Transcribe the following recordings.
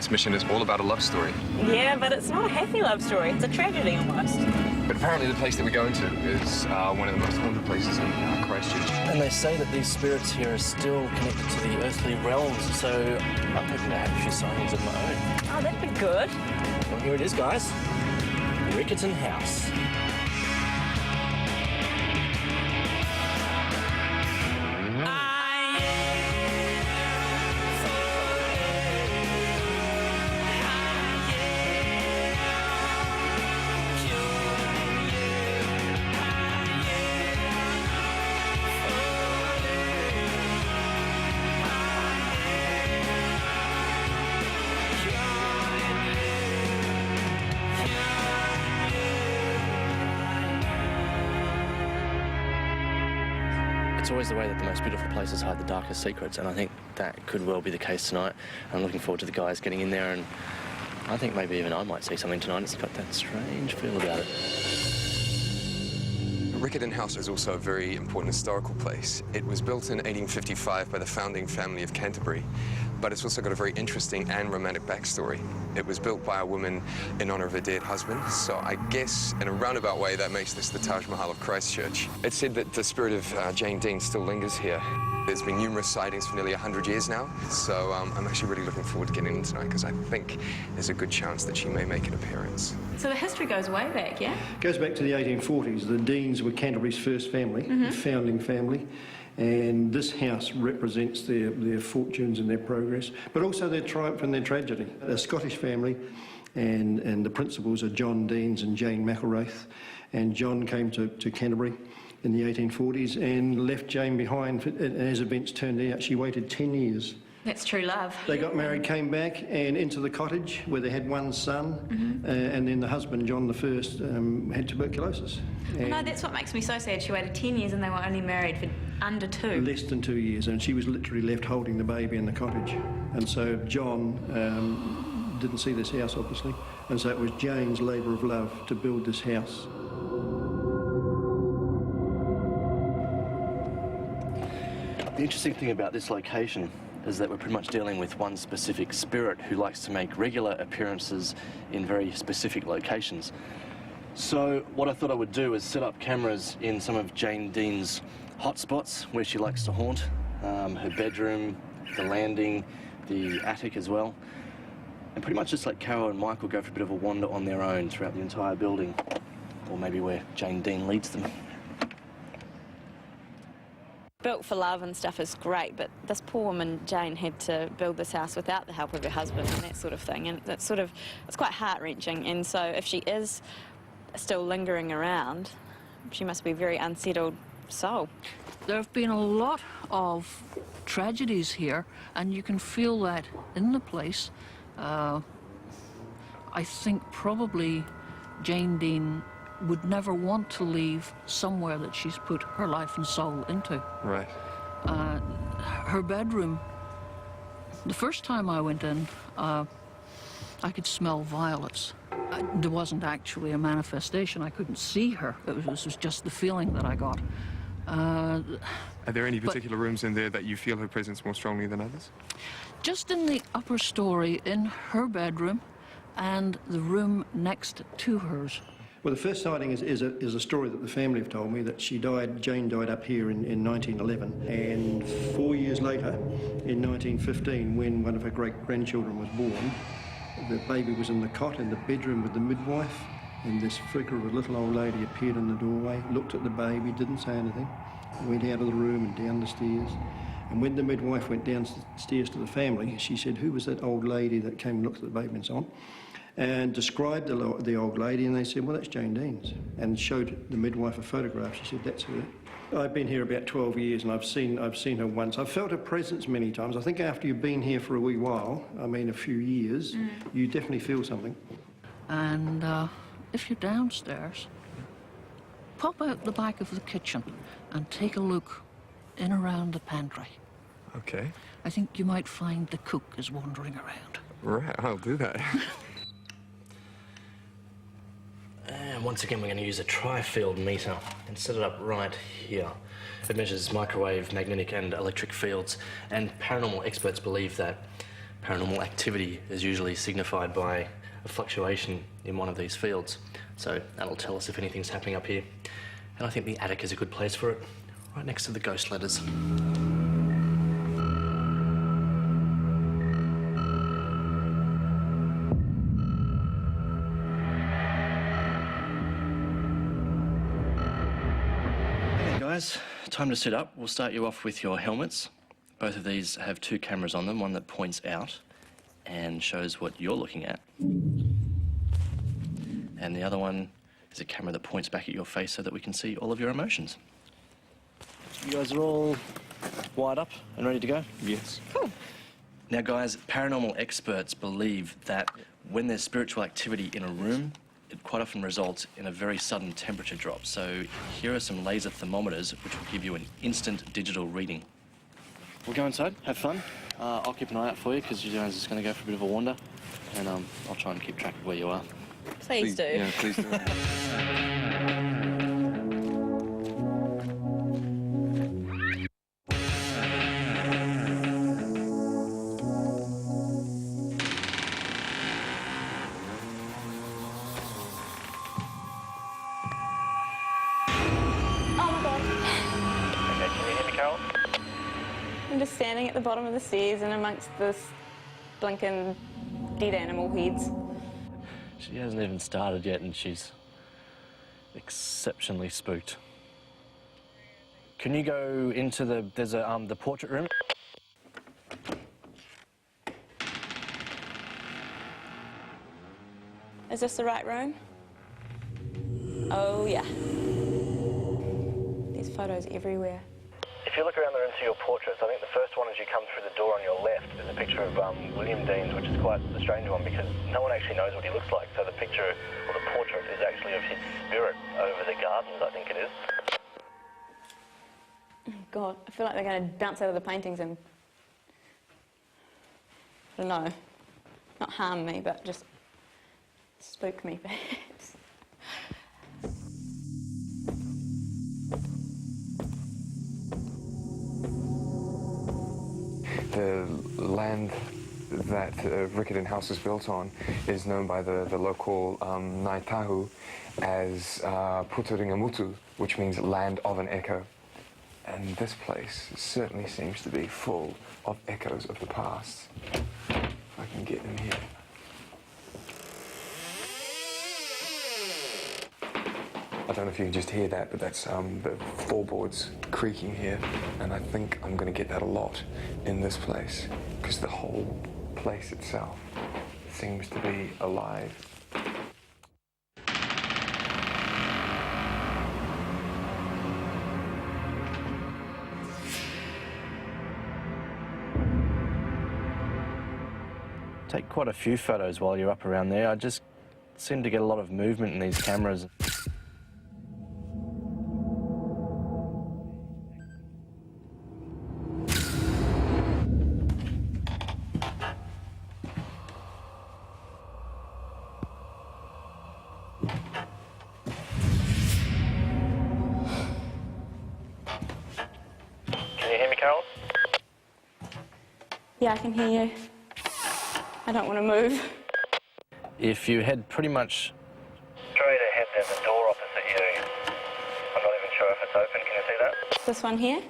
tonight's mission is all about a love story. Yeah, but it's not a happy love story. It's a tragedy almost. But apparently the place that we go into is one of the most haunted places in Christchurch. And they say that these spirits here are still connected to the earthly realms, so I'm hoping to have a few sightings of my own. Oh, that'd be good. Well, here it is, guys. Riccarton House. It's always the way that the most beautiful places hide the darkest secrets, and I think that could well be the case tonight. I'm looking forward to the guys getting in there, and I think maybe even I might see something tonight. It's got that strange feel about it. Riccarton House is also a very important historical place. It was built in 1855 by the founding family of Canterbury, but it's also got a very interesting and romantic backstory. It was built by a woman in honor of her dead husband, so I guess in a roundabout way that makes this the Taj Mahal of Christchurch. It's said that the spirit of Jane Dean still lingers here. There's been numerous sightings for nearly 100 years now, so I'm actually really looking forward to getting in tonight because I think there's a good chance that she may make an appearance. So the history goes way back, yeah? It goes back to the 1840s. The Deans were Canterbury's first family, the founding family, and this house represents their fortunes and their progress, but also their triumph and their tragedy. A Scottish family, and the principals are John Deans and Jane McElwraith, and John came to Canterbury in the 1840s and left Jane behind, and as events turned out, she waited 10 years. That's true love. They got married, came back and into the cottage where they had one son, and then the husband, John I, had tuberculosis. No, that's what makes me so sad. She waited 10 years and they were only married for under 2. Less than 2 years, and she was literally left holding the baby in the cottage. And so John didn't see this house, obviously, and so it was Jane's labour of love to build this house. The interesting thing about this location is that we're pretty much dealing with one specific spirit who likes to make regular appearances in very specific locations. So what I thought I would do is set up cameras in some of Jane Dean's hotspots where she likes to haunt, her bedroom, the landing, the attic as well, and pretty much just let Carol and Michael go for a bit of a wander on their own throughout the entire building, or maybe where Jane Dean leads them. Built for love and stuff is great, but this poor woman, Jane, had to build this house without the help of her husband and that sort of thing, and it's quite heart-wrenching, and so if she is still lingering around, she must be a very unsettled soul. There have been a lot of tragedies here, and you can feel that in the place. I think probably Jane Dean would never want to leave somewhere that she's put her life and soul into. Right. Her bedroom, the first time I went in, I could smell violets. There wasn't actually a manifestation. I couldn't see her. It was just the feeling that I got. Are there any particular rooms in there that you feel her presence more strongly than others? Just in the upper story, in her bedroom, and the room next to hers. Well, the first sighting is a story that the family have told me, that Jane died up here in 1911, and 4 years later, in 1915, when one of her great-grandchildren was born, the baby was in the cot in the bedroom with the midwife, and this figure of a little old lady appeared in the doorway, looked at the baby, didn't say anything, went out of the room and down the stairs. And when the midwife went downstairs to the family, she said, "Who was that old lady that came and looked at the baby?" and so on, and described the old lady, and they said, "Well, that's Jane Dean's," and showed the midwife a photograph. She said, "That's her." I've been here about 12 years, and I've seen her once. I've felt her presence many times. I think after you've been here for a wee while, I mean a few years, you definitely feel something. And if you're downstairs, pop out the back of the kitchen and take a look in around the pantry. Okay. I think you might find the cook is wandering around. Right, I'll do that. And once again, we're going to use a tri-field meter and set it up right here. It measures microwave, magnetic and electric fields, and paranormal experts believe that Paranormal activity is usually signified by a fluctuation in one of these fields. So that'll tell us if anything's happening up here. And I think the attic is a good place for it, right next to the ghost letters. Okay guys, time to sit up. We'll start you off with your helmets. Both of these have two cameras on them, one that points out and shows what you're looking at. And the other one is a camera that points back at your face so that we can see all of your emotions. You guys are all wired up and ready to go? Yes. Cool. Now guys, paranormal experts believe that when there's spiritual activity in a room, it quite often results in a very sudden temperature drop. So here are some laser thermometers which will give you an instant digital reading. We'll go inside, have fun. I'll keep an eye out for you because you guys are just going to go for a bit of a wander, and I'll try and keep track of where you are. Please do. Yeah, please do. Okay, can you hear me, Carol? I'm just standing at the bottom of the stairs and amongst this blinking dead animal heads. She hasn't even started yet and she's exceptionally spooked. Can you go into there's the portrait room? Is this the right room? Oh yeah. There's photos everywhere. If you look around the room to your portraits, I think the first one as you come through the door on your left is a picture of William Deans, which is quite a strange one because no one actually knows what he looks like. So the picture, or the portrait, is actually of his spirit over the gardens, I think it is. Oh God, I feel like they're going to bounce out of the paintings and, I don't know, not harm me, but just spook me perhaps. The land that Riccarton House was built on is known by the local Ngāi Tahu as Puturingamutu, which means land of an echo. And this place certainly seems to be full of echoes of the past. If I can get in here. I don't know if you can just hear that, but that's the floorboards creaking here, and I think I'm going to get that a lot in this place, because the whole place itself seems to be alive. Take quite a few photos while you're up around there. I just seem to get a lot of movement in these cameras. Can you hear me, Carol? Yeah, I can hear you. I don't want to move. If you head pretty much straight ahead, there's a door opposite you. I'm not even sure if it's open. Can you see that? This one here?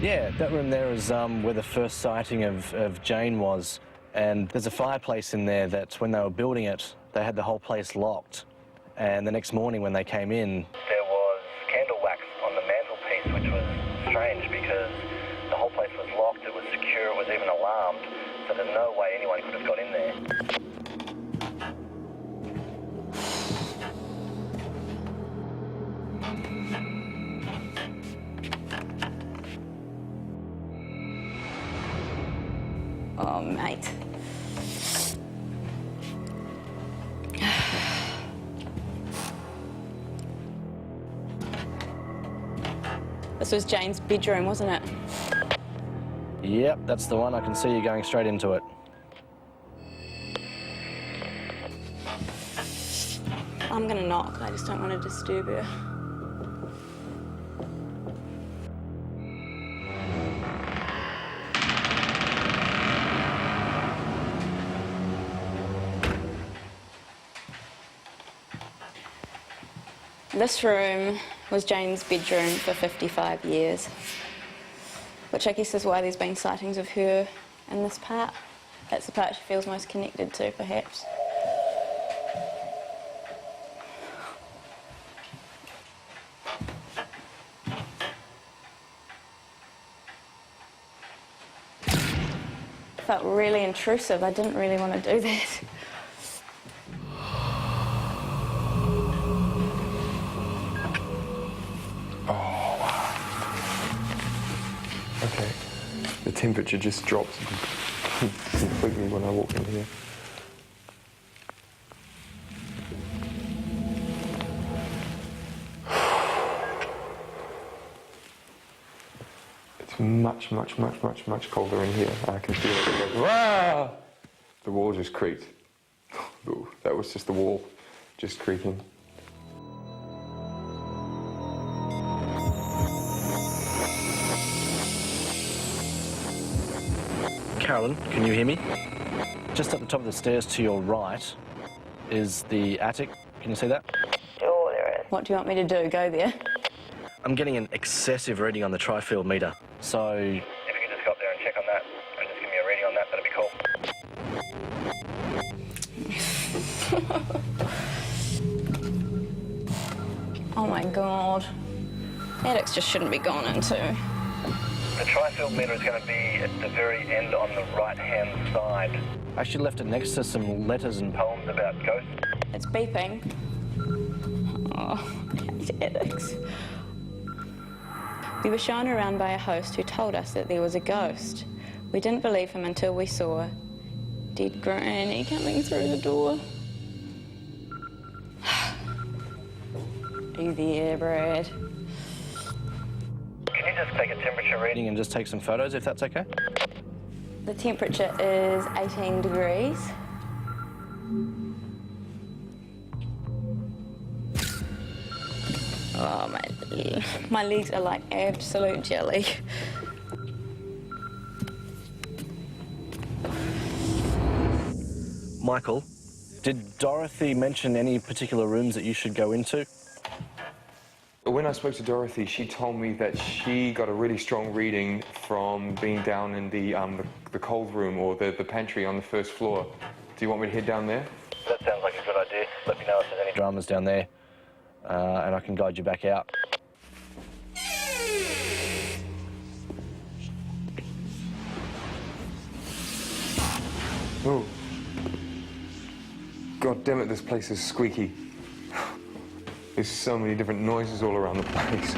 Yeah, that room there is where the first sighting of Jane was. And there's a fireplace in there that when they were building it, they had the whole place locked. And the next morning when they came in, there was candle wax on the mantelpiece, which was strange because the whole place was locked, it was secure, it was even alarmed. So there's no way anyone could have got in there. Oh, mate. This was Jane's bedroom, wasn't it? Yep, that's the one. I can see you going straight into it. I'm gonna knock. I just don't want to disturb her. This room was Jane's bedroom for 55 years, which I guess is why there's been sightings of her in this part. That's the part she feels most connected to, perhaps. It felt really intrusive. I didn't really want to do that. Okay. The temperature just drops completely when I walk in here. It's much colder in here. I can feel it. Rah! The wall just creaked. Ooh, that was just the wall just creaking. Carolyn, can you hear me? Just at the top of the stairs to your right is the attic. Can you see that? Sure, there is. What do you want me to do? Go there? I'm getting an excessive reading on the tri-field meter. So if you could just go up there and check on that and just give me a reading on that, that'd be cool. Oh my God. Attics just shouldn't be gone into. The tri-field meter is going to be at the very end on the right-hand side. I actually left it next to some letters and poems about ghosts. It's beeping. Oh, I hate attics. We were shown around by a host who told us that there was a ghost. We didn't believe him until we saw dead Granny coming through the door. Are you there, Brad? Can you just take a temperature reading and just take some photos, if that's okay? The temperature is 18 degrees. Oh, my legs are like absolute jelly. Michael, did Dorothy mention any particular rooms that you should go into? When I spoke to Dorothy, she told me that she got a really strong reading from being down in the cold room or the pantry on the first floor. Do you want me to head down there? That sounds like a good idea. Let me know if there's any dramas down there, and I can guide you back out. Oh. God damn it, this place is squeaky. There's so many different noises all around the place.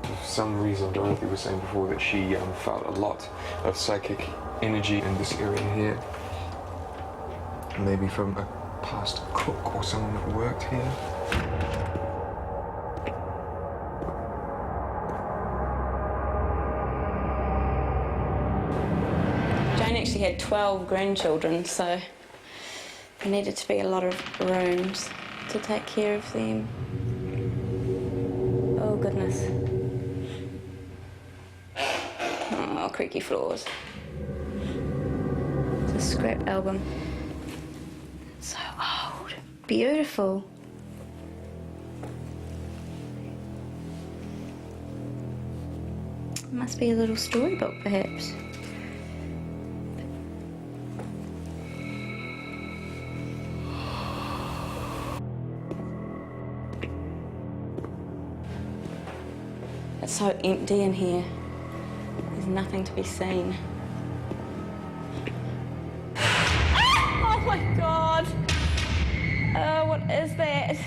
For some reason, Dorothy was saying before that she felt a lot of psychic energy in this area here. Maybe from a past cook or someone that worked here. Jane actually had 12 grandchildren, so there needed to be a lot of rooms to take care of them. Oh, goodness. Oh, creaky floors. It's a scrap album. So old. Beautiful. It must be a little storybook, perhaps. It's so empty in here. There's nothing to be seen. Oh my God! Oh, what is that?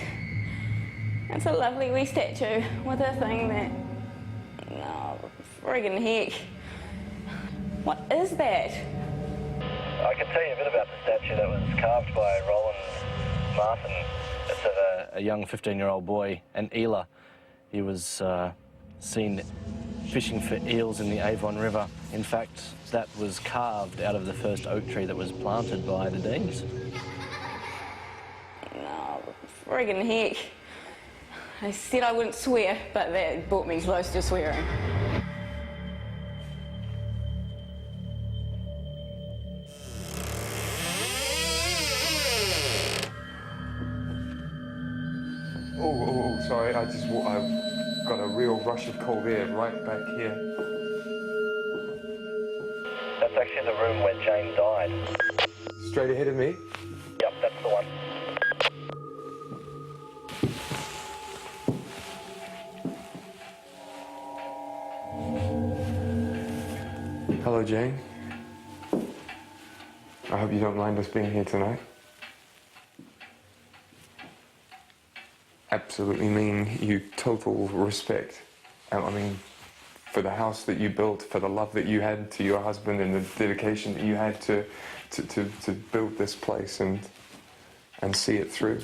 It's a lovely wee statue with a thing that... Oh, friggin' heck. What is that? I can tell you a bit about the statue that was carved by Roland Martin. It's of a young 15-year-old boy, an eeler. He was seen fishing for eels in the Avon River. In fact, that was carved out of the first oak tree that was planted by the Deans. Oh, friggin' heck. I said I wouldn't swear, but that brought me close to swearing. I've got a real rush of cold air right back here. That's actually the room where Jane died. Straight ahead of me. Yep, that's the one. Hello, Jane. I hope you don't mind us being here tonight. Absolutely mean you total respect. I mean, for the house that you built, for the love that you had to your husband and the dedication that you had to build this place and see it through.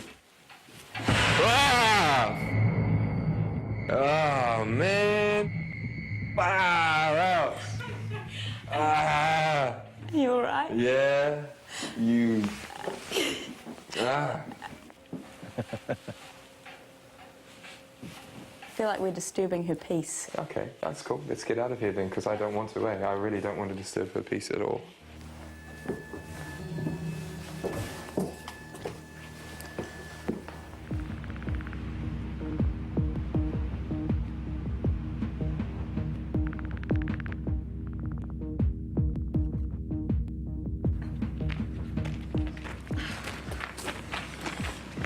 Ah! Oh, man. Wow. Ah. You all right? Yeah. You. Ah. I feel like we're disturbing her peace. Okay, that's cool. Let's get out of here then, because I don't want to, I really don't want to disturb her peace at all.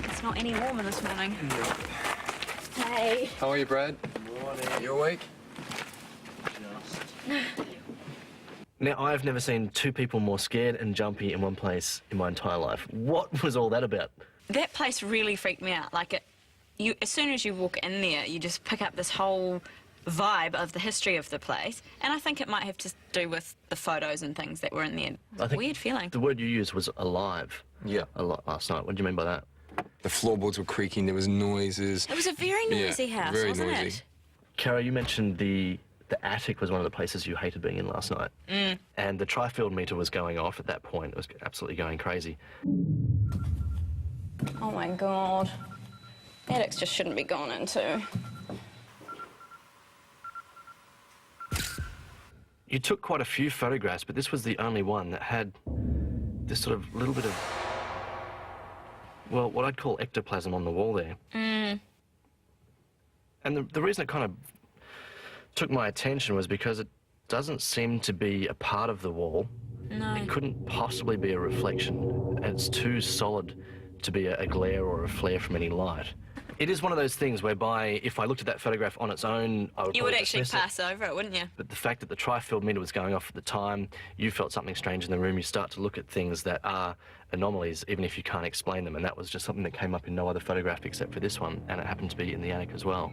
It's not any warmer this morning. No. Hey. How are you, Brad? Morning. You awake? Now, I've never seen two people more scared and jumpy in one place in my entire life. What was all that about? That place really freaked me out. Like, as soon as you walk in there, you just pick up this whole vibe of the history of the place. And I think it might have to do with the photos and things that were in there. I think Weird feeling. The word you used was alive. Yeah. A lot last night. What do you mean by that? The floorboards were creaking, there was noises. It was a very noisy house, very wasn't noisy. it? Cara, you mentioned the attic was one of the places you hated being in last night. And the tri-field meter was going off at that point. It was absolutely going crazy. Oh my God. Attics just shouldn't be gone into. You took quite a few photographs, but this was the only one that had this sort of little bit of, well, what I'd call ectoplasm on the wall there. And the reason it kind of took my attention was because it doesn't seem to be a part of the wall. No. It couldn't possibly be a reflection. It's too solid to be a glare or a flare from any light. It is one of those things whereby if I looked at that photograph on its own, I would You would probably actually dismiss it. pass over it, wouldn't you? But the fact that the tri-field meter was going off at the time, you felt something strange in the room, you start to look at things that are anomalies, even if you can't explain them, and that was just something that came up in no other photograph except for this one, and it happened to be in the attic as well.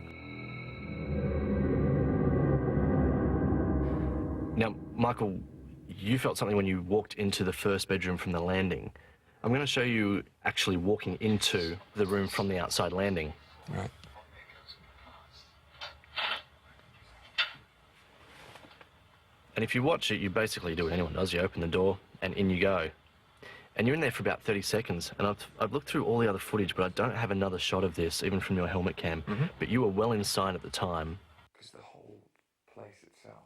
Now, Michael, you felt something when you walked into the first bedroom from the landing. I'm going to show you actually walking into the room from the outside landing. Right. And if you watch it, you basically do what anyone does. You open the door and in you go. And you're in there for about 30 seconds. And I've looked through all the other footage, but I don't have another shot of this, even from your helmet cam. But you were well inside at the time. Because the whole place itself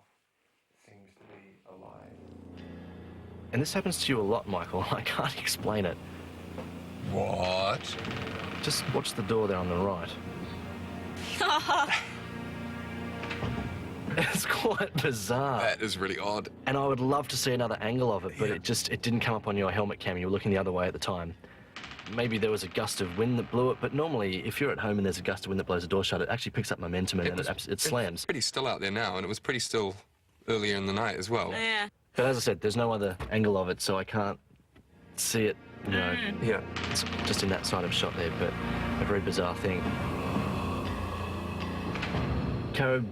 seems to be alive. And this happens to you a lot, Michael. I can't explain it. What? Just watch the door there on the right. It's quite bizarre. That is really odd. And I would love to see another angle of it, but it didn't come up on your helmet cam. You were looking the other way at the time. Maybe there was a gust of wind that blew it, but normally if you're at home and there's a gust of wind that blows the door shut, it actually picks up momentum and it slams. It's pretty still out there now, and it was pretty still earlier in the night as well. Yeah. But as I said, there's no other angle of it, so I can't see it, you know. Yeah. It's just in that side of shot there, but a very bizarre thing. Cara,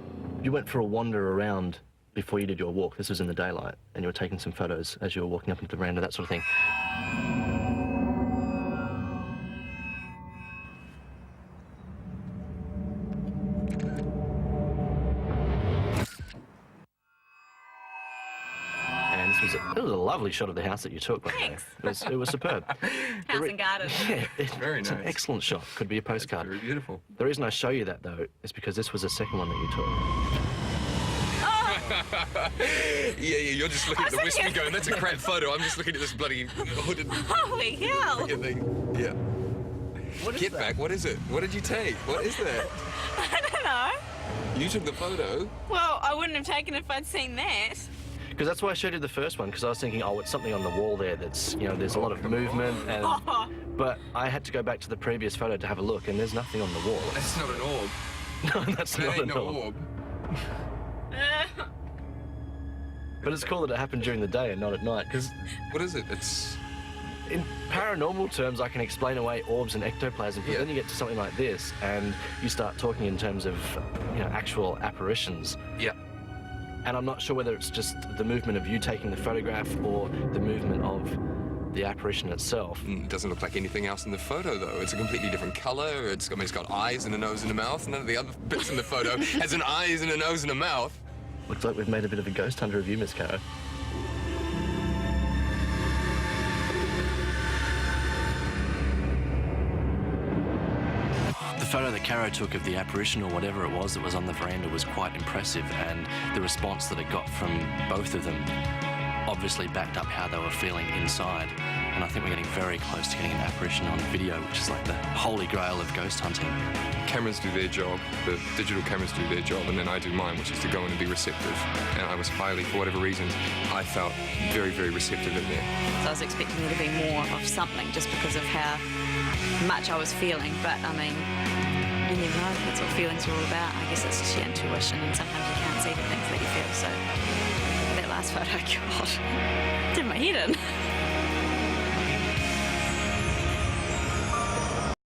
you went for a wander around before you did your walk. This was in the daylight, and you were taking some photos as you were walking up into the veranda, that sort of thing. And it was a lovely shot of the house that you took, by the way. It was superb. House and garden. Yeah, Very it's an nice. excellent shot. Could be a postcard. Very beautiful. The reason I show you that, though, is because this was the second one that you took. Yeah, you're just looking at the whiskey going, that's a crap photo. I'm just looking at this bloody hooded Holy hell! thing. Yeah. What is Get that? back. What is it? What did you take? What is that? I don't know. You took the photo. Well, I wouldn't have taken it if I'd seen that. Because that's why I showed you the first one, because I was thinking, oh, it's something on the wall there that's, you know, there's a lot of movement. And, but I had to go back to the previous photo to have a look, and there's nothing on the wall. That's not an orb. No, that's That not ain't an no orb. orb. But it's cool that it happened during the day and not at night, because What is it? It's... in paranormal terms, I can explain away orbs and ectoplasm, but Yeah. then you get to something like this, and you start talking in terms of, you know, actual apparitions. Yeah. And I'm not sure whether it's just the movement of you taking the photograph or the movement of the apparition itself. It doesn't look like anything else in the photo, though. It's a completely different color. It's got eyes and a nose and a mouth. None of the other bits in the photo has an eyes and a nose and a mouth. Looks like we've made a bit of a ghost hunter of you, Miss Caro. The photo that Caro took of the apparition or whatever it was that was on the veranda was quite impressive, and the response that it got from both of them obviously backed up how they were feeling inside. And I think we're getting very close to getting an apparition on video, which is like the holy grail of ghost hunting. Cameras do their job, the digital cameras do their job, and then I do mine, which is to go in and be receptive. And I was highly, for whatever reasons, I felt very, very receptive in there. So I was expecting there to be more of something just because of how much I was feeling. But I mean, you never know. That's what feelings are all about. I guess it's just your intuition, and sometimes you can't see the things that you feel. So that last photo, God, did my head in.